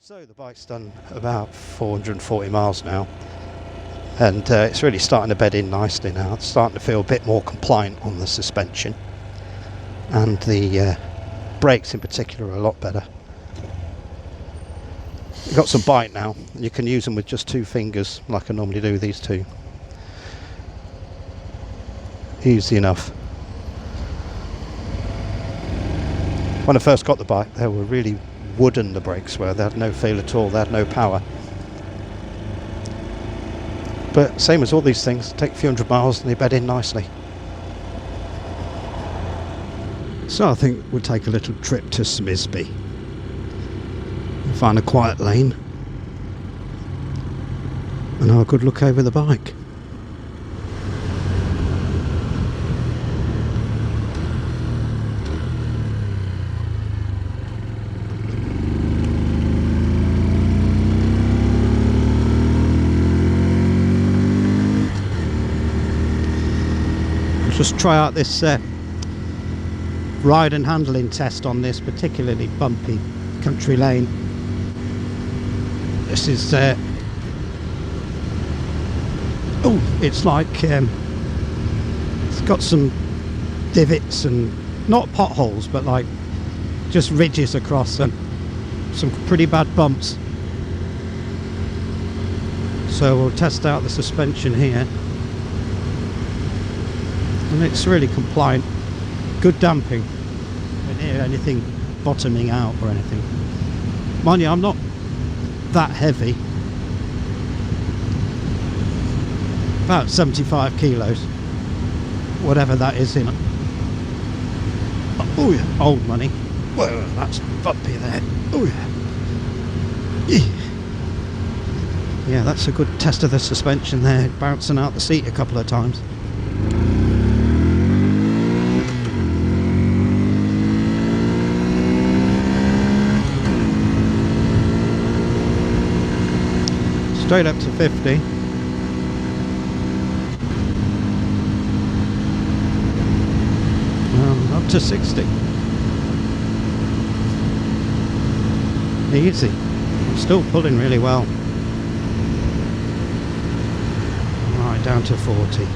So the bike's done about 440 miles now, and it's really starting to bed in nicely now. It's starting to feel a bit more compliant on the suspension, and the brakes in particular are a lot better. You've got some bite now, and you can use them with just two fingers like I normally do, these two. Easy enough. When I first got the bike, they were really wooden, the brakes were. They had no feel at all, they had no power. But same as all these things, take a few hundred miles and they bed in nicely. So I think we'll take a little trip to Smisby. Find a quiet lane and have a good look over the bike. Just try out this ride and handling test on this particularly bumpy country lane. This is it's like it's got some divots and not potholes, but like just ridges across and some pretty bad bumps. So we'll test out the suspension here. And it's really compliant, good damping. I don't hear anything bottoming out or anything. Mind you, I'm not that heavy, about 75 kilos, whatever that is in. Oh yeah, old money. Well, that's bumpy there. Oh yeah. Yeah, that's a good test of the suspension there, bouncing out the seat a couple of times. Straight up to 50. Up to 60. Easy. Still pulling really well. Right, down to 40.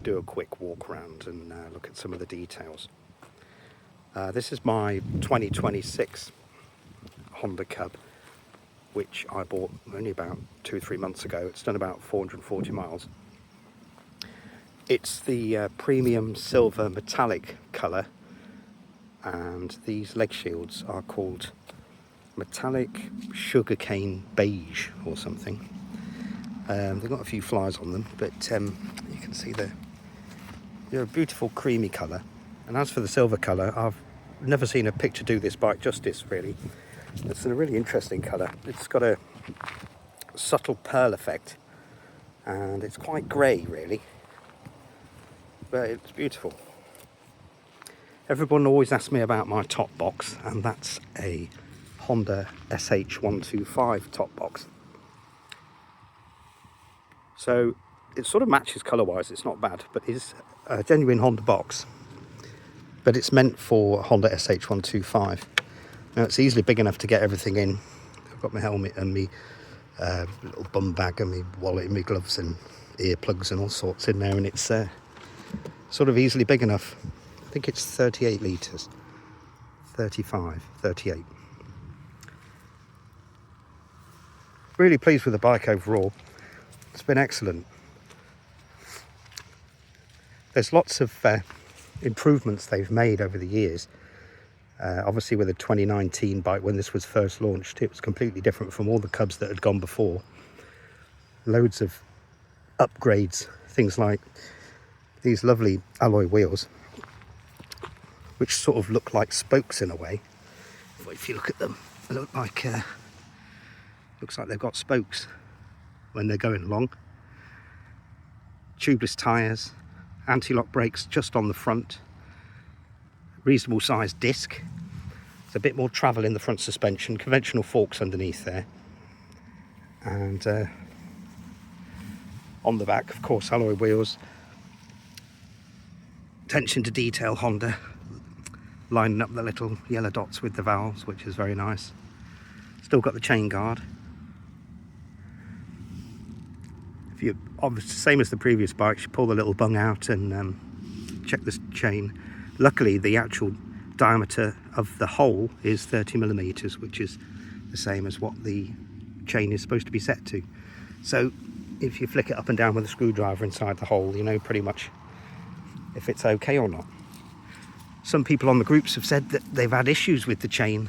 Do a quick walk around and look at some of the details. This is my 2026 Honda Cub, which I bought only about 2-3 months ago. It's done about 440 miles. It's the premium silver metallic colour, and these leg shields are called metallic sugarcane beige or something. They've got a few flies on them, but you can see they're a beautiful creamy colour. And as for the silver colour, I've never seen a picture do this bike justice, really. It's a really interesting colour. It's got a subtle pearl effect, and it's quite grey, really. But it's beautiful. Everyone always asks me about my top box, and that's a Honda SH125 top box. So it sort of matches colour-wise, it's not bad, but it's a genuine Honda box. But it's meant for Honda SH125. Now it's easily big enough to get everything in. I've got my helmet and my little bum bag and my wallet and my gloves and earplugs and all sorts in there, and it's sort of easily big enough. I think it's 38 litres. 35, 38. Really pleased with the bike overall. It's been excellent. There's lots of improvements they've made over the years. Obviously with the 2019 bike, when this was first launched, it was completely different from all the Cubs that had gone before. Loads of upgrades, things like these lovely alloy wheels, which sort of look like spokes in a way. If you look at them, they look like looks like they've got spokes when they're going along. Tubeless tyres, anti-lock brakes just on the front, reasonable sized disc, a bit more travel in the front suspension, conventional forks underneath there, and on the back, of course, alloy wheels. Attention to detail, Honda, lining up the little yellow dots with the valves, which is very nice. Still got the chain guard. If you, obviously, same as the previous bikes, you pull the little bung out and check the chain. Luckily, the actual diameter of the hole is 30mm, which is the same as what the chain is supposed to be set to. So if you flick it up and down with a screwdriver inside the hole, you know pretty much if it's okay or not. Some people on the groups have said that they've had issues with the chain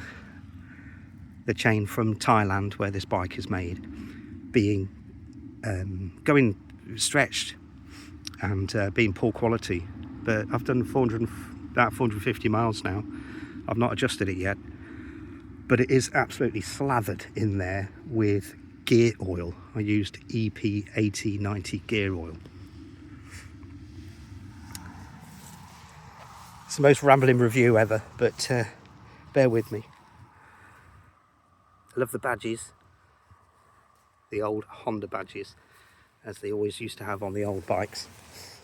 from Thailand, where this bike is made, being going stretched and being poor quality. But I've done about 450 miles now. I've not adjusted it yet, but it is absolutely slathered in there with gear oil. I used EP8090 gear oil. It's the most rambling review ever, but bear with me. I love the badges, the old Honda badges, as they always used to have on the old bikes.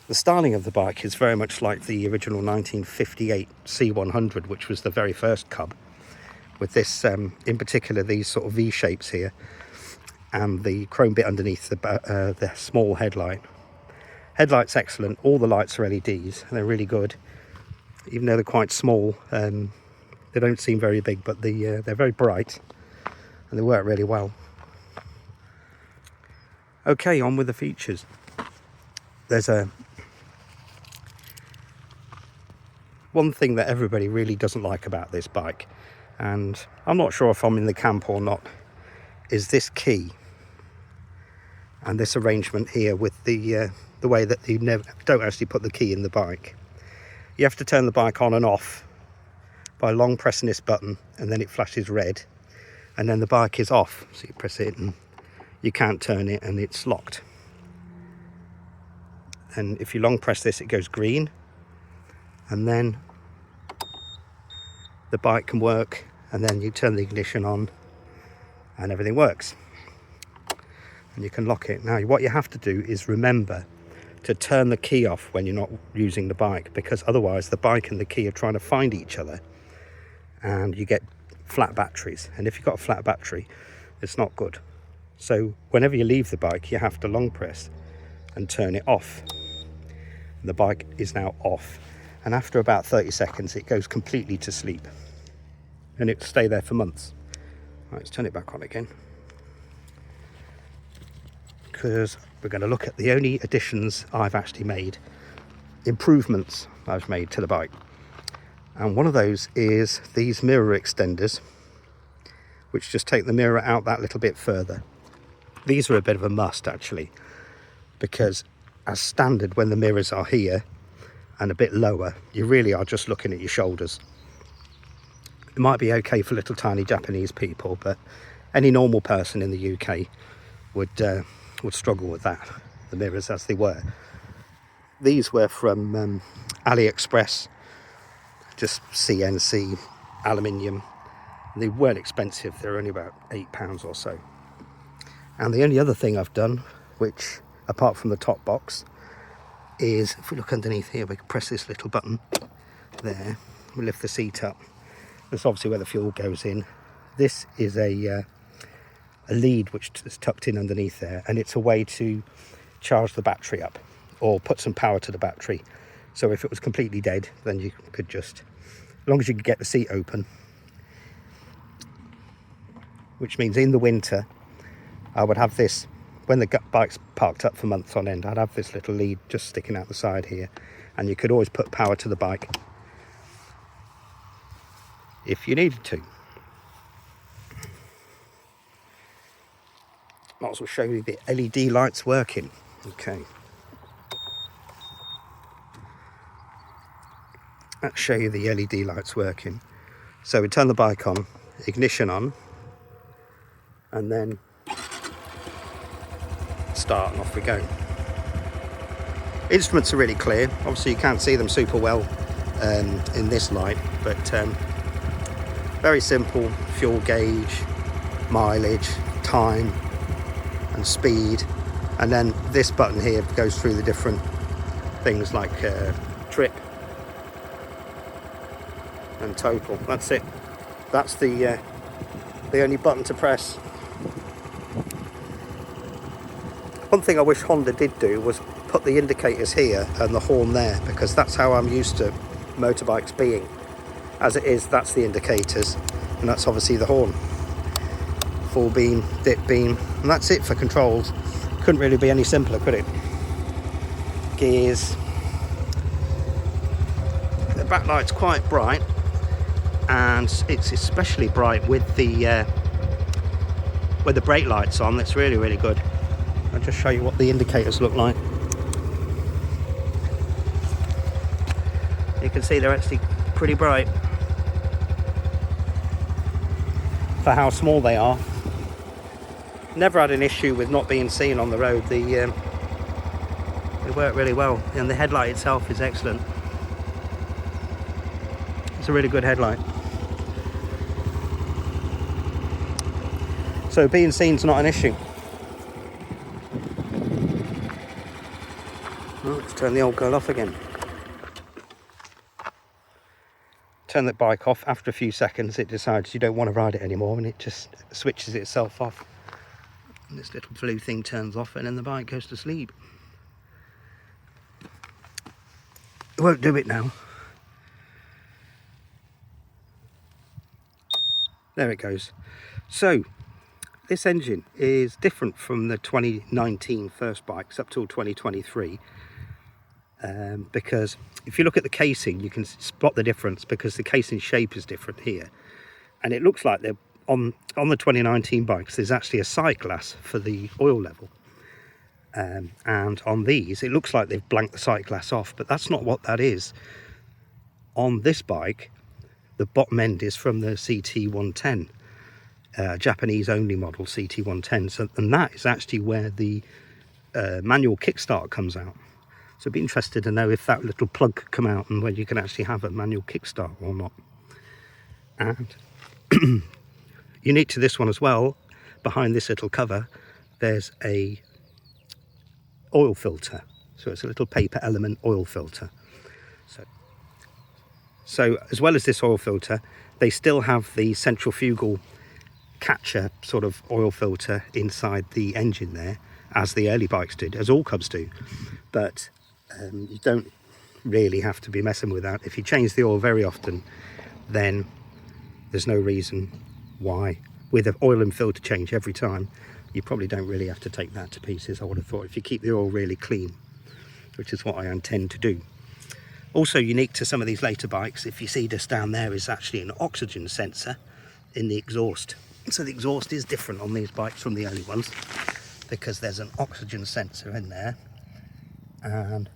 The styling of the bike is very much like the original 1958 C100, which was the very first Cub, with this, in particular, these sort of V shapes here, and the chrome bit underneath the small headlight. Headlight's excellent. All the lights are LEDs. They're really good, even though they're quite small. They don't seem very big, but they're very bright, and they work really well. Okay, on with the features. There's one thing that everybody really doesn't like about this bike, and I'm not sure if I'm in the camp or not, is this key and this arrangement here with the way that you don't actually put the key in the bike. You have to turn the bike on and off by long pressing this button, and then it flashes red, and then the bike is off. So you press it and you can't turn it, and it's locked. And if you long press this, it goes green, and then the bike can work, and then you turn the ignition on and everything works, and you can lock it. Now what you have to do is remember to turn the key off when you're not using the bike, because otherwise the bike and the key are trying to find each other and you get flat batteries, and if you've got a flat battery, it's not good. So whenever you leave the bike, you have to long press and turn it off. The bike is now off, and after about 30 seconds it goes completely to sleep, and it'll stay there for months. Right, let's turn it back on again, because we're going to look at the only additions I've actually made, improvements I've made to the bike. And one of those is these mirror extenders, which just take the mirror out that little bit further. These are a bit of a must actually, because as standard, when the mirrors are here and a bit lower, you really are just looking at your shoulders. It might be okay for little tiny Japanese people, but any normal person in the UK would struggle with that, the mirrors as they were. These were from AliExpress, just CNC aluminium. They weren't expensive, they're only about £8 or so. And the only other thing I've done, which apart from the top box, is if we look underneath here, we can press this little button there, we lift the seat up. That's obviously where the fuel goes in. This is a lead which is tucked in underneath there, and it's a way to charge the battery up or put some power to the battery. So if it was completely dead, then you could just, as long as you could get the seat open, which means in the winter I would have this, when the bike's parked up for months on end, I'd have this little lead just sticking out the side here, and you could always put power to the bike if you needed to. Might as well show you the LED lights working. Okay. Let's show you the LED lights working. So we turn the bike on, ignition on, and then start, and off we go. Instruments are really clear. Obviously you can't see them super well in this light, but Very simple: fuel gauge, mileage, time and speed, and then this button here goes through the different things like trip and total. That's it. That's the only button to press. One thing I wish Honda did do was put the indicators here and the horn there, because that's how I'm used to motorbikes being. As it is, that's the indicators, and that's obviously the horn. Full beam, dip beam, and that's it for controls. Couldn't really be any simpler, could it? Gears. The backlight's quite bright, and it's especially bright with the brake lights on. That's really, really good. I'll just show you what the indicators look like. You can see they're actually pretty bright for how small they are. Never had an issue with not being seen on the road. They work really well, and the headlight itself is excellent. It's a really good headlight. So being seen's not an issue. Well, let's turn the old girl off again. Turn the bike off. After a few seconds it decides you don't want to ride it anymore, and it just switches itself off. And this little blue thing turns off, and then the bike goes to sleep. It won't do it now. There it goes. So this engine is different from the 2019 first bikes up till 2023, because if you look at the casing you can spot the difference, because the casing shape is different here, and it looks like they're on the 2019 bikes there's actually a sight glass for the oil level, and on these it looks like they've blanked the sight glass off, but that's not what that is. On this bike the bottom end is from the CT110, Japanese only model CT110, so, and that is actually where the manual kickstart comes out. So I'd be interested to know if that little plug could come out and whether you can actually have a manual kickstart or not. And unique to this one as well, behind this little cover there's a oil filter. So it's a little paper element oil filter. So as well as this oil filter, they still have the centrifugal catcher sort of oil filter inside the engine there, as the early bikes did, as all Cubs do. But you don't really have to be messing with that. If you change the oil very often, then there's no reason why. With an oil and filter change every time, you probably don't really have to take that to pieces, I would have thought, if you keep the oil really clean, which is what I intend to do. Also unique to some of these later bikes, if you see just down there, is actually an oxygen sensor in the exhaust. So the exhaust is different on these bikes from the early ones, because there's an oxygen sensor in there, and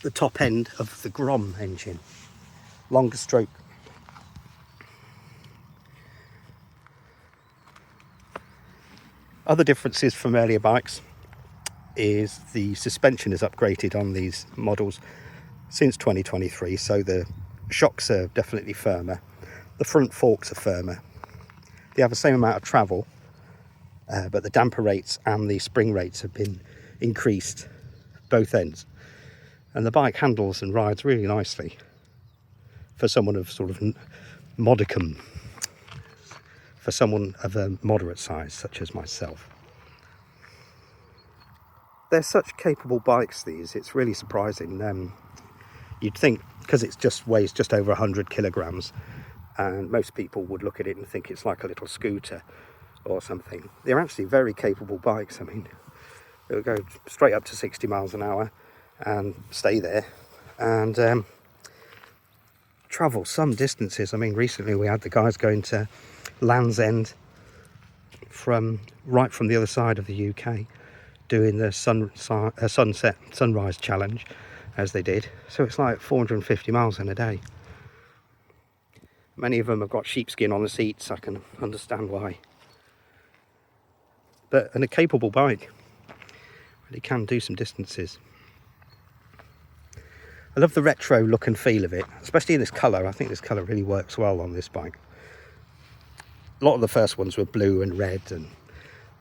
the top end of the Grom engine, longer stroke. Other differences from earlier bikes is the suspension is upgraded on these models since 2023, so the shocks are definitely firmer, the front forks are firmer, they have the same amount of travel, but the damper rates and the spring rates have been increased both ends, and the bike handles and rides really nicely for someone of sort of modicum, for someone of a moderate size such as myself. They're such capable bikes, these. It's really surprising. You'd think, because it just weighs just over 100 kilograms, and most people would look at it and think it's like a little scooter or something. They're actually very capable bikes. I mean, it'll go straight up to 60 miles an hour and stay there, and travel some distances. I mean, recently we had the guys going to Land's End right from the other side of the UK, doing the sunrise challenge as they did. So it's like 450 miles in a day. Many of them have got sheepskin on the seats. I can understand why. And a capable bike really can do some distances. I love the retro look and feel of it, especially in this colour. I think this colour really works well on this bike. A lot of the first ones were blue and red, and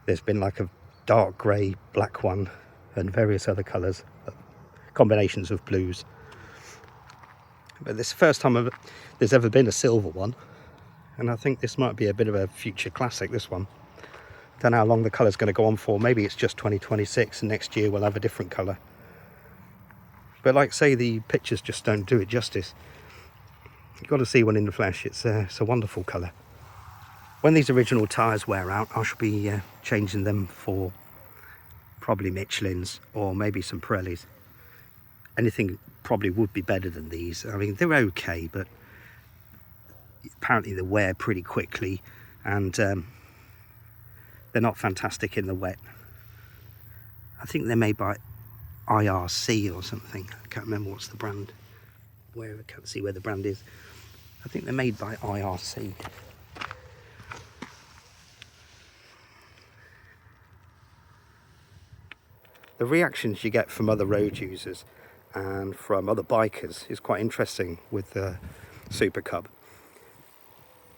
there's been like a dark grey, black one, and various other colours, combinations of blues. But this is the first time there's ever been a silver one, and I think this might be a bit of a future classic, this one. Don't know how long the colour's going to go on for. Maybe it's just 2026 and next year we'll have a different colour. But like I say, the pictures just don't do it justice. You've got to see one in the flesh. It's a wonderful colour. When these original tyres wear out, I shall be changing them for probably Michelin's or maybe some Pirellis. Anything probably would be better than these. I mean, they're okay, but apparently they wear pretty quickly, and they're not fantastic in the wet. I think they're made by IRC or something. I can't remember what's the brand. I can't see where the brand is. I think they're made by IRC. The reactions you get from other road users and from other bikers is quite interesting with the Super Cub.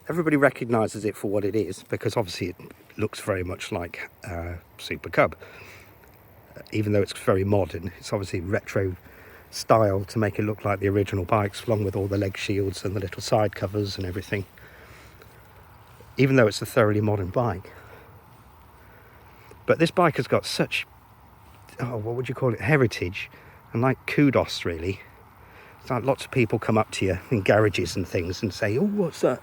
Everybody recognises it for what it is, because obviously it looks very much like Super Cub. Even though it's very modern, it's obviously retro style to make it look like the original bikes, along with all the leg shields and the little side covers and everything. Even though it's a thoroughly modern bike. But this bike has got such, what would you call it, heritage, and like kudos really. It's like lots of people come up to you in garages and things and say, oh, what's that?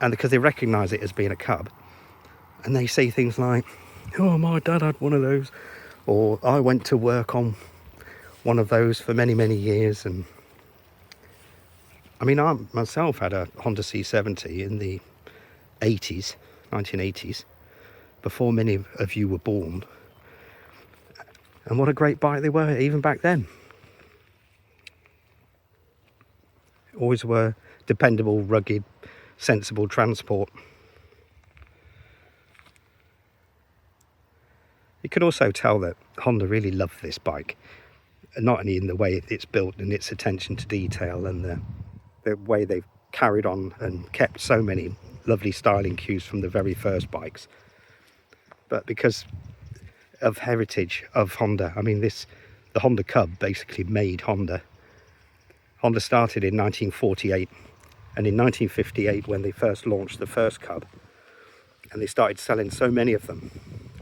And because they recognise it as being a Cub, and they say things like, oh, my dad had one of those, or I went to work on one of those for many, many years. And I mean, I myself had a Honda C70 in the 80s, 1980s, before many of you were born. And what a great bike they were, even back then. Always were dependable, rugged, sensible transport. You could also tell that Honda really loved this bike, not only in the way it's built and its attention to detail and the way they've carried on and kept so many lovely styling cues from the very first bikes, but because of heritage of Honda. I mean, the Honda Cub basically made Honda. Honda started in 1948, and in 1958 when they first launched the first Cub, and they started selling so many of them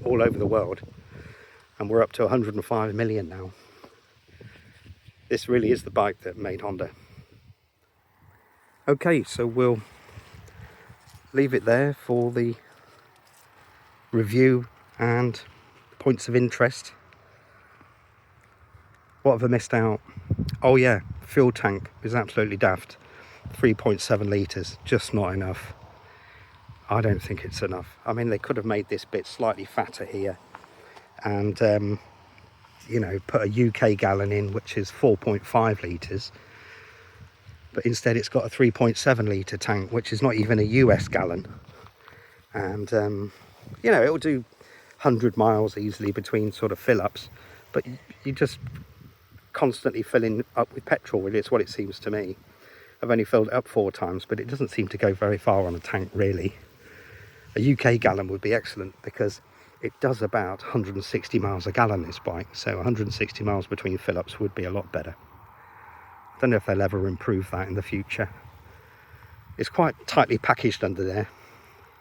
all over the world, and we're up to 105 million now. This really is the bike that made Honda. Okay, so we'll leave it there for the review and points of interest. What have I missed out? Oh yeah, fuel tank is absolutely daft. 3.7 litres, just not enough. I don't think it's enough. I mean, they could have made this bit slightly fatter here and you know, put a UK gallon in, which is 4.5 litres, but instead it's got a 3.7 litre tank, which is not even a US gallon. And you know, it'll do 100 miles easily between sort of fill-ups, but you just constantly filling up with petrol, really. It's what it seems to me. I've only filled it up 4 times, but it doesn't seem to go very far on a tank, really. A UK gallon would be excellent, because it does about 160 miles a gallon, this bike, so 160 miles between fill-ups would be a lot better. I don't know if they'll ever improve that in the future. It's quite tightly packaged under there.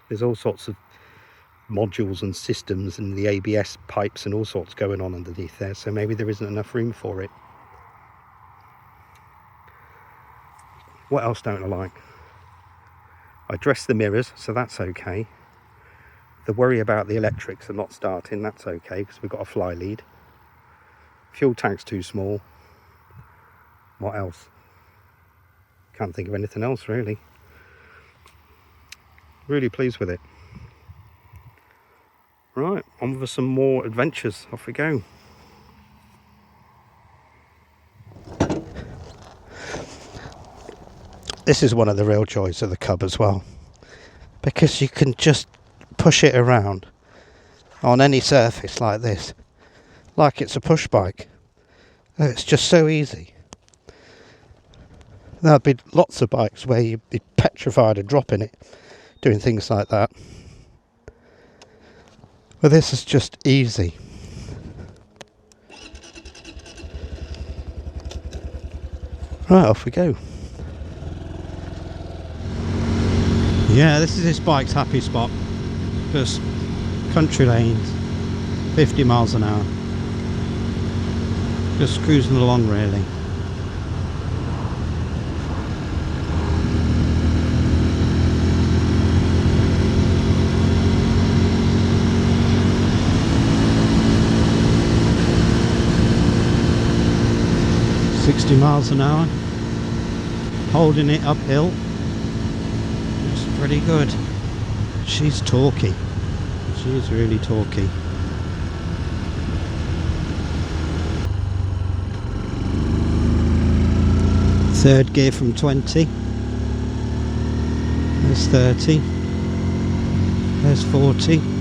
There's all sorts of modules and systems and the ABS pipes and all sorts going on underneath there, so maybe there isn't enough room for it. What else don't I like? I dressed the mirrors, so that's okay. The worry about the electrics and not starting, that's okay, because we've got a fly lead. Fuel tank's too small. What else? Can't think of anything else, really. Really pleased with it. Right, on with some more adventures. Off we go. This is one of the real joys of the Cub as well, because you can just push it around on any surface like this, like it's a push bike. It's just so easy. There'll be lots of bikes where you'd be petrified of dropping it, doing things like that. But this is just easy. Right, off we go. Yeah, this is this bike's happy spot. Just country lanes, 50 miles an hour. Just cruising along really. $60 miles an hour, holding it uphill. It's pretty good. She's torquey. She is really torquey. Third gear from 20. There's 30. There's 40.